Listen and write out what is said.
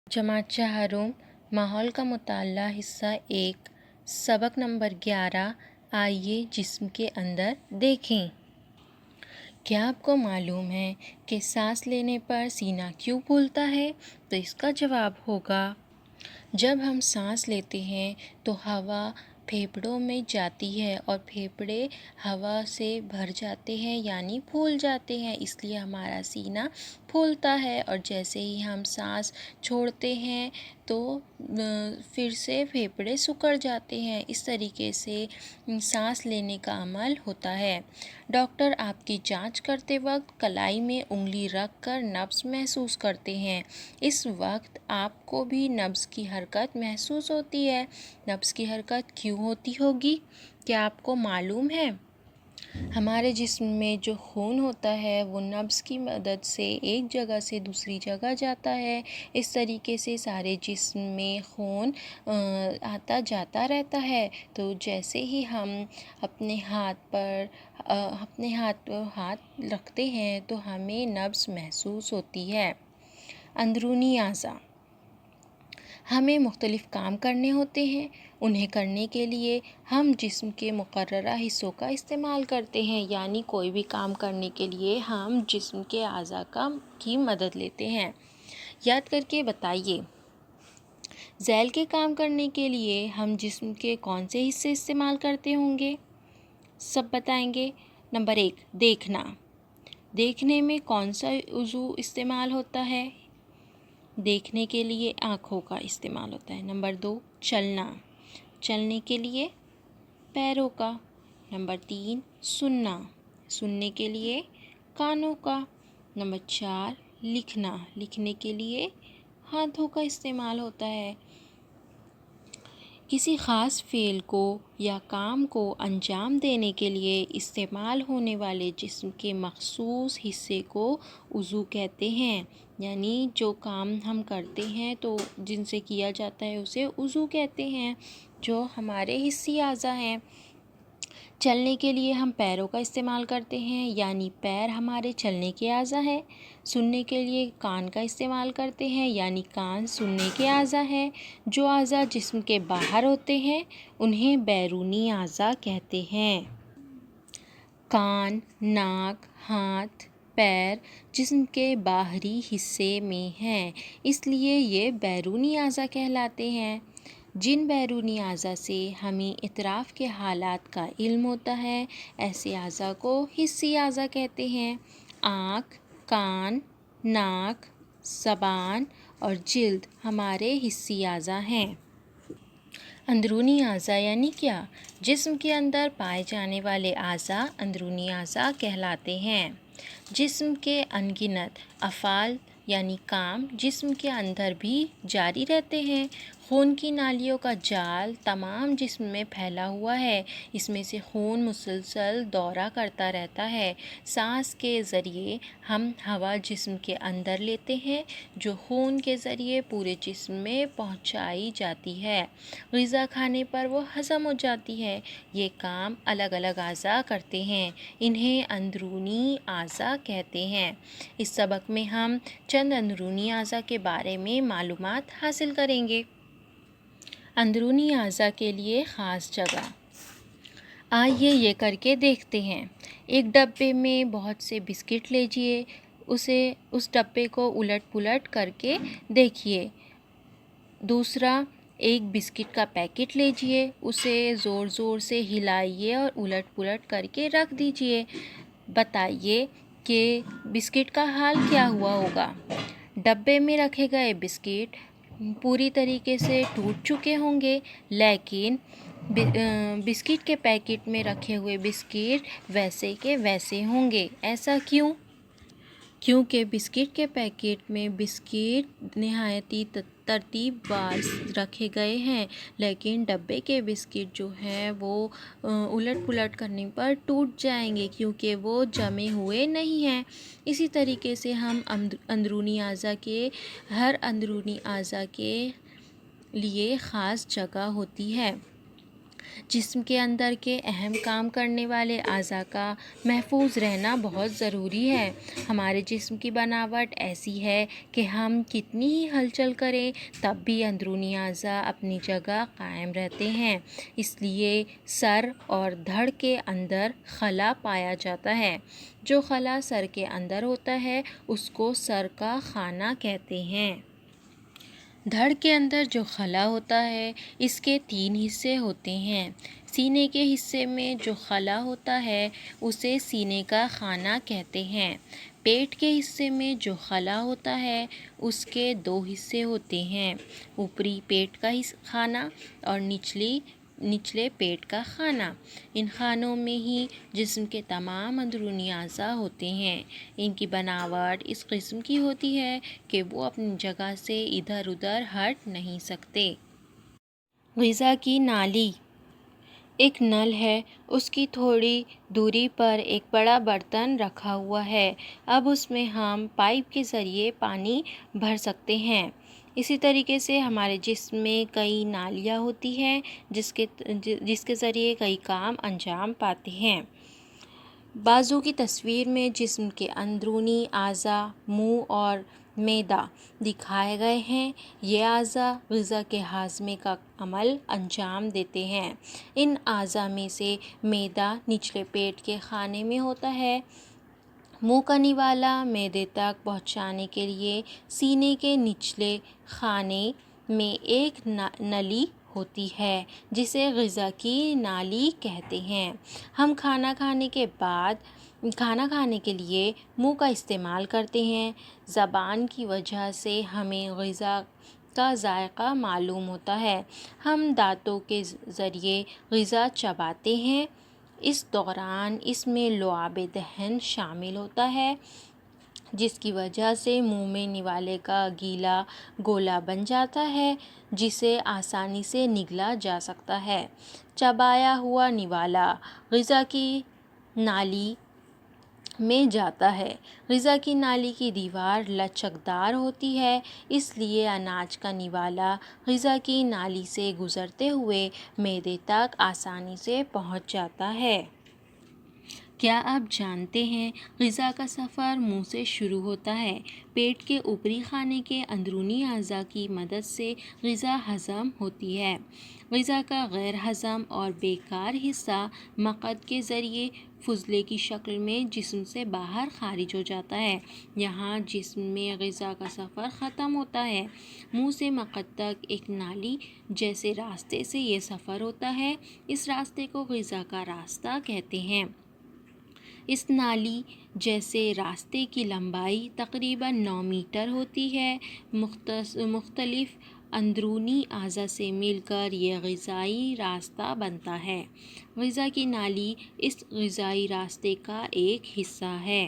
जमात चाहरुम माहौल का मुताला हिस्सा 1 सबक नंबर 11 आइए जिस्म के अंदर देखें। क्या आपको मालूम है कि सांस लेने पर सीना क्यों फूलता है? तो इसका जवाब होगा, जब हम सांस लेते हैं तो हवा फेफड़ों में जाती है और फेफड़े हवा से भर जाते हैं यानी फूल जाते हैं, इसलिए हमारा सीना फूलता है। और जैसे ही हम सांस छोड़ते हैं तो फिर से फेफड़े सिकुड़ जाते हैं। इस तरीके से सांस लेने का अमल होता है। डॉक्टर आपकी जांच करते वक्त कलाई में उंगली रख कर नब्ज़ महसूस करते हैं। इस वक्त आपको भी नब्ज़ की हरकत महसूस होती है। नब्ज़ की हरकत क्यों होती होगी, क्या आपको मालूम है? हमारे जिस्म में जो खून होता है वो नब्ज़ की मदद से एक जगह से दूसरी जगह जाता है। इस तरीके से सारे जिस्म में खून आता जाता रहता है। तो जैसे ही हम अपने हाथ पर हाथ रखते हैं तो हमें नब्ज़ महसूस होती है। अंदरूनी आज़ा हमें मुख्तलिफ़ काम करने होते हैं। उन्हें करने के लिए हम जिस्म के मुकर्ररा हिस्सों का इस्तेमाल करते हैं, यानी कोई भी काम करने के लिए हम जिस्म के आज़ा की मदद लेते हैं। याद करके बताइए, ज़ैल के काम करने के लिए हम जिस्म के कौन से हिस्से इस्तेमाल करते होंगे? सब बताएंगे। नंबर 1 देखना। देखने में कौन सा उज़ू इस्तेमाल होता है? देखने के लिए आँखों का इस्तेमाल होता है। नंबर 2 चलना। चलने के लिए पैरों का। नंबर 3 सुनना। सुनने के लिए कानों का। नंबर 4 लिखना। लिखने के लिए हाथों का इस्तेमाल होता है। किसी ख़ास फ़ेल को या काम को अंजाम देने के लिए इस्तेमाल होने वाले जिस्म के मख़सूस हिस्से को उज़ू कहते हैं। यानी जो काम हम करते हैं तो जिनसे किया जाता है उसे उज़ू कहते हैं, जो हमारे हिस्सी आज़ा हैं। चलने के लिए हम पैरों का इस्तेमाल करते हैं, यानी पैर हमारे चलने के आज़ा हैं। सुनने के लिए कान का इस्तेमाल करते हैं, यानी कान सुनने के आज़ा हैं। जो आज़ा जिस्म के बाहर होते हैं उन्हें बैरूनी आज़ा कहते हैं। कान, नाक, हाथ, पैर जिस्म के बाहरी हिस्से में हैं, इसलिए ये बैरूनी आज़ा कहलाते हैं। जिन बैरूनी आज़ा से हमें इतराफ़ के हालात का इल्म होता है, ऐसे आज़ा को हिस्सी आज़ा कहते हैं। आँख, कान, नाक, ज़बान और जिल्द हमारे हिस्सी आज़ा हैं। अंदरूनी आज़ा यानी क्या? जिस्म के अंदर पाए जाने वाले आज़ा अंदरूनी आज़ा कहलाते हैं। जिस्म के अनगिनत अफ़ाल यानी काम जिस्म के अंदर भी जारी रहते हैं। खून की नालियों का जाल तमाम जिस्म में फैला हुआ है। इसमें से खून मुसलसल दौरा करता रहता है। सांस के ज़रिए हम हवा जिस्म के अंदर लेते हैं, जो खून के ज़रिए पूरे जिस्म में पहुंचाई जाती है। ग़िज़ा खाने पर वो हज़म हो जाती है। ये काम अलग अलग आज़ा करते हैं। इन्हें अंदरूनी आज़ा कहते हैं। इस सबक में हम चंद अंदरूनी आज़ा के बारे में मालूमात हासिल करेंगे। अंदरूनी आज़ा के लिए ख़ास जगह। आइए ये करके देखते हैं। एक डब्बे में बहुत से बिस्किट लीजिए, उस डब्बे को उलट पुलट करके देखिए। दूसरा, एक बिस्किट का पैकेट लीजिए, उसे ज़ोर ज़ोर से हिलाइए और उलट पुलट करके रख दीजिए। बताइए कि बिस्किट का हाल क्या हुआ होगा। डब्बे में रखे गए बिस्किट पूरी तरीके से टूट चुके होंगे, लेकिन बिस्किट के पैकेट में रखे हुए बिस्किट वैसे के वैसे होंगे। ऐसा क्यों? क्योंकि बिस्किट के पैकेट में बिस्किट नहायती तरतीबवार रखे गए हैं, लेकिन डब्बे के बिस्किट जो हैं वो उलट पुलट करने पर टूट जाएंगे, क्योंकि वो जमे हुए नहीं हैं। इसी तरीके से हम अंदरूनी आज़ा के हर अंदरूनी आज़ा के लिए ख़ास जगह होती है। جسم کے اندر کے اہم کام کرنے والے اعضاء کا محفوظ رہنا بہت ضروری ہے۔ ہمارے جسم کی بناوٹ ایسی ہے کہ ہم کتنی ہی ہلچل کریں تب بھی اندرونی اعضاء اپنی جگہ قائم رہتے ہیں۔ اس لیے سر اور دھڑ کے اندر خلا پایا جاتا ہے۔ جو خلا سر کے اندر ہوتا ہے اس کو سر کا خانہ کہتے ہیں۔ دھڑ کے اندر جو خلا ہوتا ہے اس کے 3 حصے ہوتے ہیں۔ سینے کے حصے میں جو خلا ہوتا ہے اسے سینے کا خانہ کہتے ہیں۔ پیٹ کے حصے میں جو خلا ہوتا ہے اس کے 2 حصے ہوتے ہیں، اوپری پیٹ کا خانہ اور نچلے پیٹ کا خانہ۔ ان خانوں میں ہی جسم کے تمام اندرونی اعضاء ہوتے ہیں۔ ان کی بناوٹ اس قسم کی ہوتی ہے کہ وہ اپنی جگہ سے ادھر ادھر ہٹ نہیں سکتے۔ غذا کی نالی ایک نل ہے، اس کی تھوڑی دوری پر ایک بڑا برتن رکھا ہوا ہے۔ اب اس میں ہم پائپ کے ذریعے پانی بھر سکتے ہیں۔ اسی طریقے سے ہمارے جسم میں کئی نالیاں ہوتی ہیں جس کے ذریعے کئی کام انجام پاتے ہیں۔ بازو کی تصویر میں جسم کے اندرونی اعضاء منہ اور معدہ دکھائے گئے ہیں۔ یہ اعضاء غذا کے ہاضمے کا عمل انجام دیتے ہیں۔ ان اعضاء میں سے معدہ نچلے پیٹ کے خانے میں ہوتا ہے۔ منہ کا نوالا معدے تک پہنچانے کے لیے سینے کے نچلے خانے میں ایک نلی ہوتی ہے جسے غذا کی نالی کہتے ہیں۔ ہم کھانا کھانے کے لیے منہ کا استعمال کرتے ہیں۔ زبان کی وجہ سے ہمیں غذا کا ذائقہ معلوم ہوتا ہے۔ ہم دانتوں کے ذریعے غذا چباتے ہیں۔ اس دوران اس میں لعاب دہن شامل ہوتا ہے جس کی وجہ سے منہ میں نوالے کا گیلا گولا بن جاتا ہے جسے آسانی سے نگلا جا سکتا ہے۔ چبایا ہوا نوالا غذا کی نالی میں جاتا ہے۔ غذا کی نالی کی دیوار لچکدار ہوتی ہے، اس لیے اناج کا نوالا غذا کی نالی سے گزرتے ہوئے معدے تک آسانی سے پہنچ جاتا ہے۔ کیا آپ جانتے ہیں غذا کا سفر منہ سے شروع ہوتا ہے۔ پیٹ کے اوپری خانے کے اندرونی اعضاء کی مدد سے غذا ہضم ہوتی ہے۔ غذا کا غیر ہضم اور بیکار حصہ مقعد کے ذریعے فضلے کی شکل میں جسم سے باہر خارج ہو جاتا ہے۔ یہاں جسم میں غذا کا سفر ختم ہوتا ہے۔ منہ سے مقعد تک ایک نالی جیسے راستے سے یہ سفر ہوتا ہے۔ اس راستے کو غذا کا راستہ کہتے ہیں۔ اس نالی جیسے راستے کی لمبائی تقریباً 9 میٹر ہوتی ہے۔ مختلف اندرونی اعضاء سے مل کر یہ غذائی راستہ بنتا ہے۔ غذا کی نالی اس غذائی راستے کا ایک حصہ ہے۔